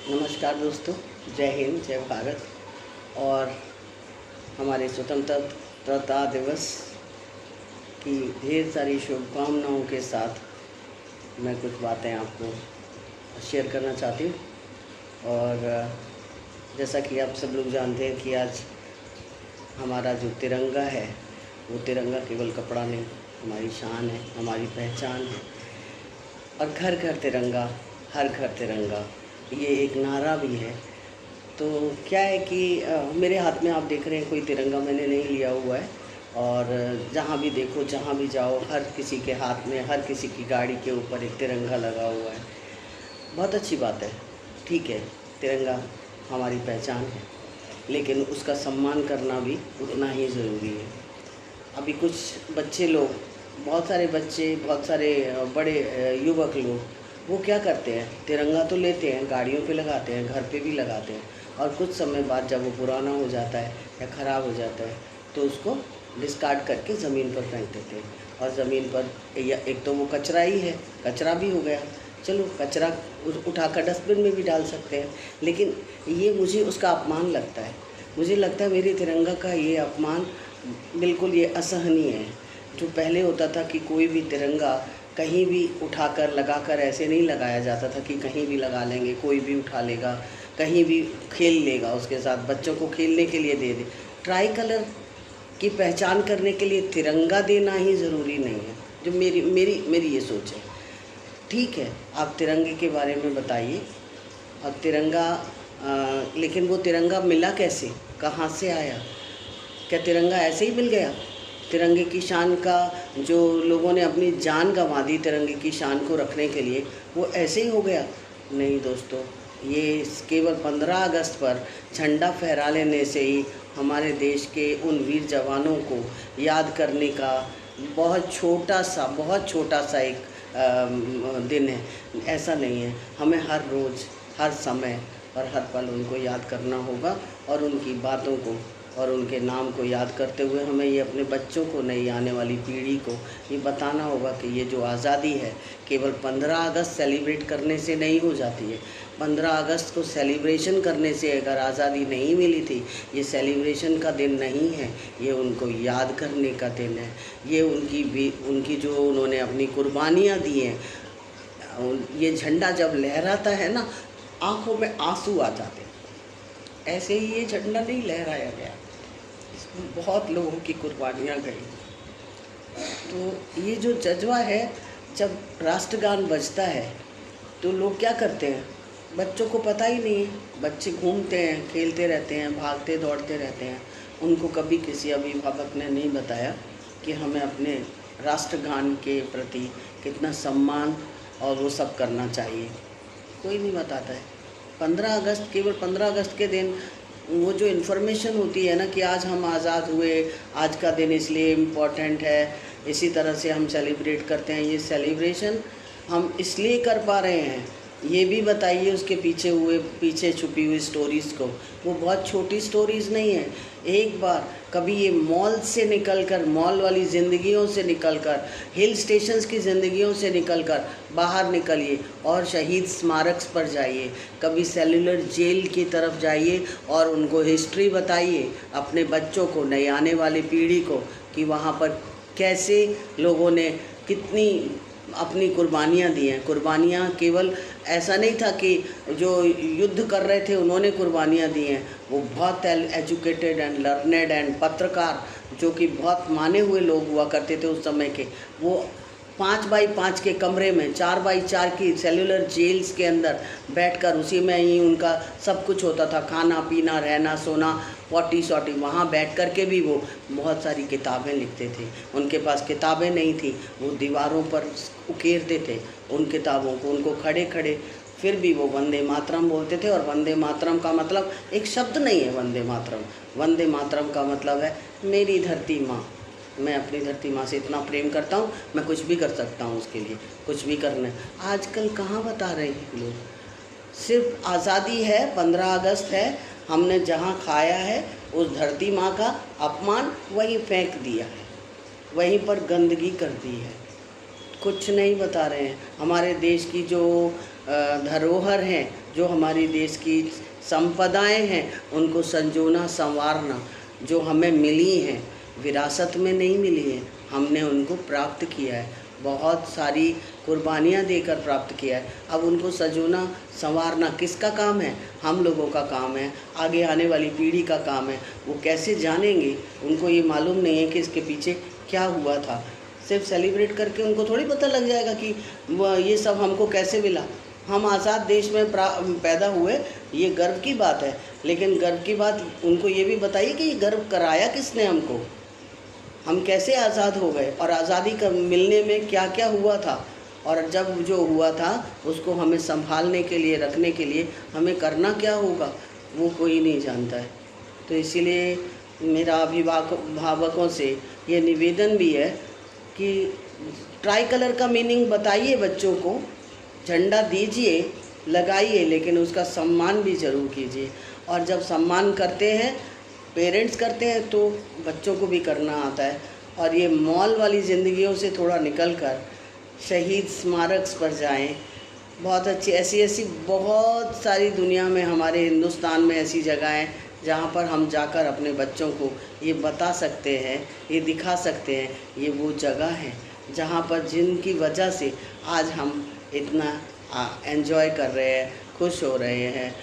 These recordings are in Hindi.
नमस्कार दोस्तों, जय हिंद, जय भारत। और हमारे स्वतंत्रता दिवस की ढेर सारी शुभकामनाओं के साथ मैं कुछ बातें आपको शेयर करना चाहती हूँ। और जैसा कि आप सब लोग जानते हैं कि आज हमारा जो तिरंगा है वो तिरंगा केवल कपड़ा नहीं, हमारी शान है, हमारी पहचान है। और घर घर तिरंगा, हर घर तिरंगा, ये एक नारा भी है। तो क्या है कि मेरे हाथ में आप देख रहे हैं कोई तिरंगा मैंने नहीं लिया हुआ है। और जहाँ भी देखो, जहाँ भी जाओ, हर किसी के हाथ में, हर किसी की गाड़ी के ऊपर एक तिरंगा लगा हुआ है। बहुत अच्छी बात है, ठीक है, तिरंगा हमारी पहचान है, लेकिन उसका सम्मान करना भी उतना ही ज़रूरी है। अभी कुछ बच्चे लोग, बहुत सारे बच्चे, बहुत सारे बड़े युवक लोग, वो क्या करते हैं, तिरंगा तो लेते हैं, गाड़ियों पे लगाते हैं, घर पे भी लगाते हैं, और कुछ समय बाद जब वो पुराना हो जाता है या ख़राब हो जाता है तो उसको डिस्कार्ड करके ज़मीन पर फेंक देते हैं। और ज़मीन पर या एक तो वो कचरा ही है, कचरा भी हो गया, चलो कचरा उठाकर डस्टबिन में भी डाल सकते हैं, लेकिन ये मुझे उसका अपमान लगता है। मुझे लगता है मेरे तिरंगा का ये अपमान बिल्कुल ये असहनीय है। जो पहले होता था कि कोई भी तिरंगा कहीं भी उठाकर लगाकर ऐसे नहीं लगाया जाता था कि कहीं भी लगा लेंगे, कोई भी उठा लेगा, कहीं भी खेल लेगा, उसके साथ बच्चों को खेलने के लिए दे दे। ट्राई कलर की पहचान करने के लिए तिरंगा देना ही ज़रूरी नहीं है, जो मेरी ये सोच है। ठीक है, आप तिरंगे के बारे में बताइए। और तिरंगा लेकिन वो तिरंगा मिला कैसे, कहाँ से आया? क्या तिरंगा ऐसे ही मिल गया? तिरंगे की शान का जो लोगों ने अपनी जान गंवा दी तिरंगे की शान को रखने के लिए, वो ऐसे ही हो गया? नहीं दोस्तों, ये केवल 15 अगस्त पर झंडा फहरा लेने से ही हमारे देश के उन वीर जवानों को याद करने का बहुत छोटा सा एक दिन है। ऐसा नहीं है, हमें हर रोज़, हर समय और हर पल उनको याद करना होगा। और उनकी बातों को और उनके नाम को याद करते हुए हमें ये अपने बच्चों को, नई आने वाली पीढ़ी को ये बताना होगा कि ये जो आज़ादी है केवल 15 अगस्त सेलिब्रेट करने से नहीं हो जाती है। 15 अगस्त को सेलिब्रेशन करने से अगर आज़ादी नहीं मिली थी, ये सेलिब्रेशन का दिन नहीं है, ये उनको याद करने का दिन है। ये उनकी जो उन्होंने अपनी कुर्बानियाँ दी हैं, ये झंडा जब लहराता है ना, आँखों में आंसू आ जाते हैं। ऐसे ही ये झंडा नहीं लहराया गया, इसमें बहुत लोगों की कुर्बानियाँ गई। तो ये जो जज्बा है, जब राष्ट्रगान बजता है तो लोग क्या करते हैं, बच्चों को पता ही नहीं है, बच्चे घूमते हैं, खेलते रहते हैं, भागते दौड़ते रहते हैं। उनको कभी किसी अभिभावक ने नहीं बताया कि हमें अपने राष्ट्रगान के प्रति कितना सम्मान और वो सब करना चाहिए। कोई नहीं बताता है। 15 अगस्त, केवल 15 अगस्त के दिन वो जो इन्फॉर्मेशन होती है ना कि आज हम आज़ाद हुए, आज का दिन इसलिए इम्पोर्टेंट है, इसी तरह से हम सेलिब्रेट करते हैं। ये सेलिब्रेशन हम इसलिए कर पा रहे हैं, ये भी बताइए उसके पीछे छुपी हुई स्टोरीज़ को। वो बहुत छोटी स्टोरीज़ नहीं है। एक बार कभी ये मॉल से निकलकर, मॉल वाली ज़िंदगियों से निकलकर, हिल स्टेशंस की ज़िंदगियों से निकलकर बाहर निकलिए और शहीद स्मारक पर जाइए, कभी सेलुलर जेल की तरफ जाइए और उनको हिस्ट्री बताइए अपने बच्चों को, नई आने वाली पीढ़ी को, कि वहाँ पर कैसे लोगों ने कितनी अपनी कुर्बानियाँ दी हैं। कुर्बानियाँ केवल ऐसा नहीं था कि जो युद्ध कर रहे थे उन्होंने कुर्बानियाँ दी हैं, वो बहुत एजुकेटेड एंड लर्नेड एंड पत्रकार, जो कि बहुत माने हुए लोग हुआ करते थे उस समय के, वो 5x5 के कमरे में, 4x4 की सेलुलर जेल्स के अंदर बैठकर उसी में ही उनका सब कुछ होता था, खाना पीना, रहना सोना, पॉटी शॉटी, वहाँ बैठ कर के भी वो बहुत सारी किताबें लिखते थे। उनके पास किताबें नहीं थी, वो दीवारों पर उकेरते थे उन किताबों को, उनको खड़े खड़े, फिर भी वो वंदे मातरम बोलते थे। और वंदे मातरम का मतलब एक शब्द नहीं है, वंदे मातरम का मतलब है मेरी धरती माँ, मैं अपनी धरती माँ से इतना प्रेम करता हूँ, मैं कुछ भी कर सकता हूँ उसके लिए, कुछ भी करना। आजकल कहाँ बता रहे हैं लोग, सिर्फ आज़ादी है, 15 अगस्त है, हमने जहाँ खाया है उस धरती माँ का अपमान वहीं फेंक दिया है, वहीं पर गंदगी कर दी है, कुछ नहीं बता रहे हैं। हमारे देश की जो धरोहर हैं, जो हमारी देश की संपदाएं हैं, उनको संजोना संवारना, जो हमें मिली हैं, विरासत में नहीं मिली हैं, हमने उनको प्राप्त किया है, बहुत सारी कुर्बानियाँ देकर प्राप्त किया है। अब उनको सजोना संवारना किसका काम है? हम लोगों का काम है, आगे आने वाली पीढ़ी का काम है। वो कैसे जानेंगे? उनको ये मालूम नहीं है कि इसके पीछे क्या हुआ था। सिर्फ सेलिब्रेट करके उनको थोड़ी पता लग जाएगा कि ये सब हमको कैसे मिला। हम आज़ाद देश में पैदा हुए, ये गर्व की बात है, लेकिन गर्व की बात उनको ये भी बताइए कि ये गर्व कराया किसने हमको, हम कैसे आज़ाद हो गए और आज़ादी का मिलने में क्या क्या हुआ था, और जब जो हुआ था उसको हमें संभालने के लिए, रखने के लिए हमें करना क्या होगा, वो कोई नहीं जानता है। तो इसीलिए मेरा अभिभावकों से ये निवेदन भी है कि ट्राई कलर का मीनिंग बताइए बच्चों को, झंडा दीजिए, लगाइए, लेकिन उसका सम्मान भी ज़रूर कीजिए। और जब सम्मान करते हैं, पेरेंट्स करते हैं, तो बच्चों को भी करना आता है। और ये मॉल वाली ज़िंदगियों से थोड़ा निकल कर शहीद स्मारक पर जाएं। बहुत अच्छी ऐसी बहुत सारी दुनिया में, हमारे हिंदुस्तान में ऐसी जगह हैं जहाँ पर हम जाकर अपने बच्चों को ये बता सकते हैं, ये दिखा सकते हैं, ये वो जगह है जहाँ पर जिनकी वजह से आज हम इतना एंजॉय कर रहे हैं, खुश हो रहे हैं,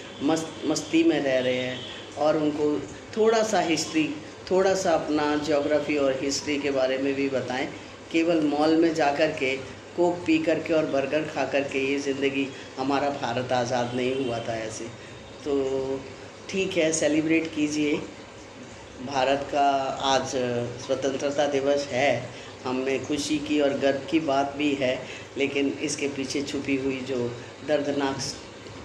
मस्ती में रह रहे हैं। और उनको थोड़ा सा हिस्ट्री, थोड़ा सा अपना ज्योग्राफी और हिस्ट्री के बारे में भी बताएं। केवल मॉल में जाकर के कोक पी करके और बर्गर खा करके ये ज़िंदगी, हमारा भारत आज़ाद नहीं हुआ था ऐसे। तो ठीक है, सेलिब्रेट कीजिए। भारत का आज स्वतंत्रता दिवस है, हमें खुशी की और गर्व की बात भी है, लेकिन इसके पीछे छुपी हुई जो दर्दनाक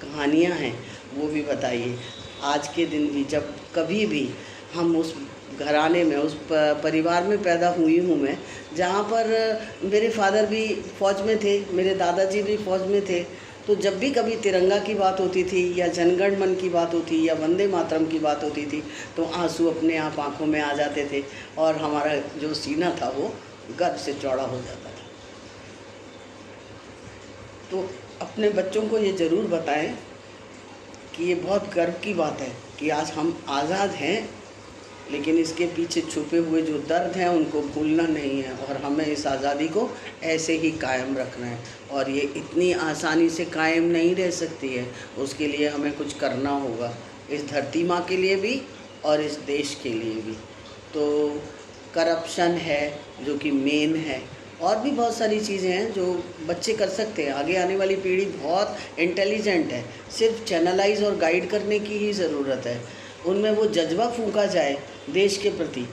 कहानियाँ हैं वो भी बताइए। आज के दिन भी, जब कभी भी हम उस घराने में, उस परिवार में पैदा हुई हूँ मैं, जहाँ पर मेरे फादर भी फ़ौज में थे, मेरे दादाजी भी फ़ौज में थे, तो जब भी कभी तिरंगा की बात होती थी या जनगण मन की बात होती या वंदे मातरम की बात होती थी, तो आंसू अपने आप आँखों में आ जाते थे और हमारा जो सीना था वो गर्व से चौड़ा हो जाता था। तो अपने बच्चों को ये ज़रूर बताएं कि ये बहुत गर्व की बात है कि आज हम आज़ाद हैं, लेकिन इसके पीछे छुपे हुए जो दर्द हैं उनको भूलना नहीं है, और हमें इस आज़ादी को ऐसे ही कायम रखना है। और ये इतनी आसानी से कायम नहीं रह सकती है, उसके लिए हमें कुछ करना होगा, इस धरती माँ के लिए भी और इस देश के लिए भी। तो करप्शन है जो कि मेन है, और भी बहुत सारी चीज़ें हैं जो बच्चे कर सकते हैं। आगे आने वाली पीढ़ी बहुत इंटेलिजेंट है, सिर्फ चैनलाइज और गाइड करने की ही ज़रूरत है। उनमें वो जज्बा फूंका जाए देश के प्रति,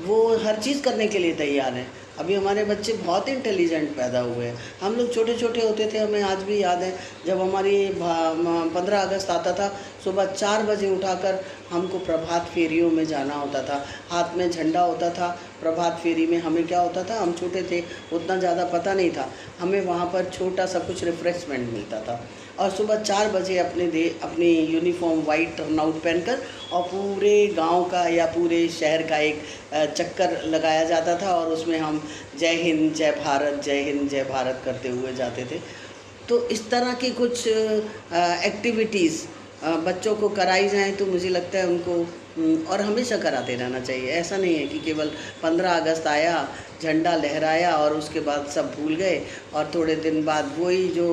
वो हर चीज़ करने के लिए तैयार हैं। अभी हमारे बच्चे बहुत इंटेलिजेंट पैदा हुए हैं। हम लोग छोटे छोटे होते थे, हमें आज भी याद है जब हमारी 15 अगस्त आता था, सुबह 4 बजे उठाकर हमको प्रभात फेरियों में जाना होता था, हाथ में झंडा होता था। प्रभात फेरी में हमें क्या होता था, हम छोटे थे, उतना ज़्यादा पता नहीं था, हमें वहाँ पर छोटा सा कुछ रिफ़्रेशमेंट मिलता था, और सुबह 4 बजे अपनी यूनिफॉर्म वाइट टर्नआउट पहनकर और पूरे गांव का या पूरे शहर का एक चक्कर लगाया जाता था, और उसमें हम जय हिंद जय भारत, जय हिंद जय भारत करते हुए जाते थे। तो इस तरह की कुछ एक्टिविटीज़ बच्चों को कराई जाएँ तो मुझे लगता है उनको, और हमेशा कराते रहना चाहिए। ऐसा नहीं है कि केवल 15 अगस्त आया, झंडा लहराया और उसके बाद सब भूल गए, और थोड़े दिन बाद वही जो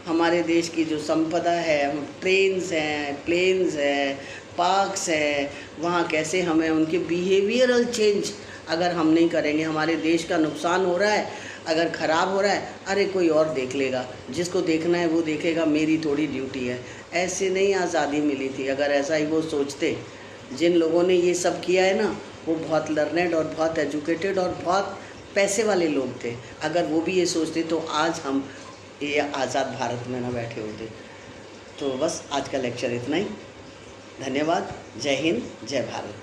हमारे देश की जो संपदा है, ट्रेन्स हैं, प्लेन्स हैं, पार्क्स हैं, वहाँ कैसे हमें उनके बिहेवियरल चेंज अगर हम नहीं करेंगे, हमारे देश का नुकसान हो रहा है, अगर ख़राब हो रहा है, अरे कोई और देख लेगा, जिसको देखना है वो देखेगा, मेरी थोड़ी ड्यूटी है। ऐसे नहीं आज़ादी मिली थी। अगर ऐसा ही वो सोचते, जिन लोगों ने ये सब किया है ना, वो बहुत लर्नेड और बहुत एजुकेटेड और बहुत पैसे वाले लोग थे। अगर वो भी ये सोचते तो आज हम ये आज़ाद भारत में ना बैठे होते। तो बस आज का लेक्चर इतना ही। धन्यवाद। जय हिंद, जय भारत।